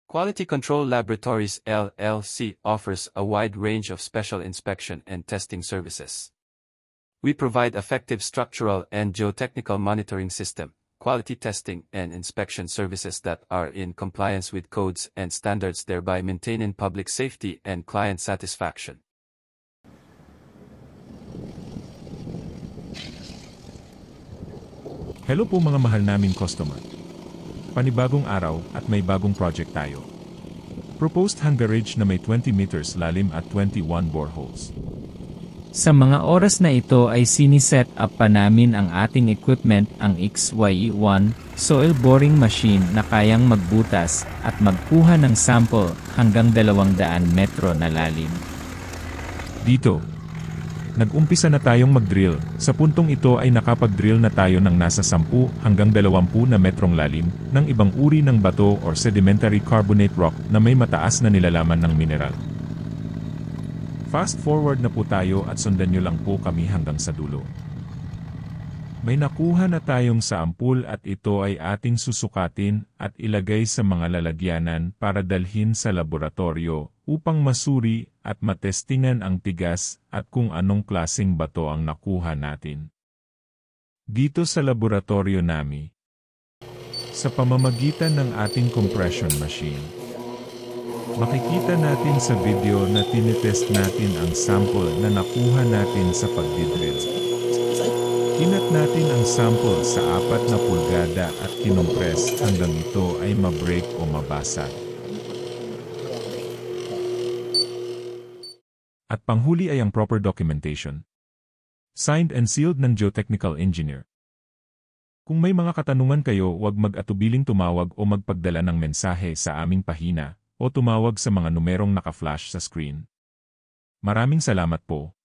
Quality Control Laboratories LLC offers a wide range of special inspection and testing services. We provide effective structural and geotechnical monitoring system, quality testing and inspection services that are in compliance with codes and standards, thereby maintaining public safety and client satisfaction. Hello po mga mahal naming customer. Panibagong araw at may bagong project tayo. Proposed hang garage na may 20 meters lalim at 21 boreholes. Sa mga oras na ito ay siniset up pa namin ang ating equipment, ang XYE1 soil boring machine na kayang magbutas at magkuha ng sample hanggang 200 metro na lalim. Dito, nag-umpisa na tayong mag-drill. Sa puntong ito ay nakapag-drill na tayo ng nasa 10 hanggang 20 na metrong lalim ng ibang uri ng bato or sedimentary carbonate rock na may mataas na nilalaman ng mineral. Fast forward na po tayo at sundan nyo lang po kami hanggang sa dulo. May nakuha na tayong sampul at ito ay ating susukatin at ilagay sa mga lalagyanan para dalhin sa laboratorio upang masuri at matestingan ang tigas at kung anong klaseng bato ang nakuha natin. Dito sa laboratorio namin, sa pamamagitan ng ating compression machine, makikita natin sa video na tinitest natin ang sample na nakuha natin sa pagdidrill. Kinat natin ang sample sa 4 na pulgada at kinompress hanggang ito ay ma-break o mabasag. At panghuli ay ang proper documentation. Signed and sealed ng geotechnical engineer. Kung may mga katanungan kayo, huwag mag-atubiling tumawag o magpagdala ng mensahe sa aming pahina o tumawag sa mga numerong naka-flash sa screen. Maraming salamat po.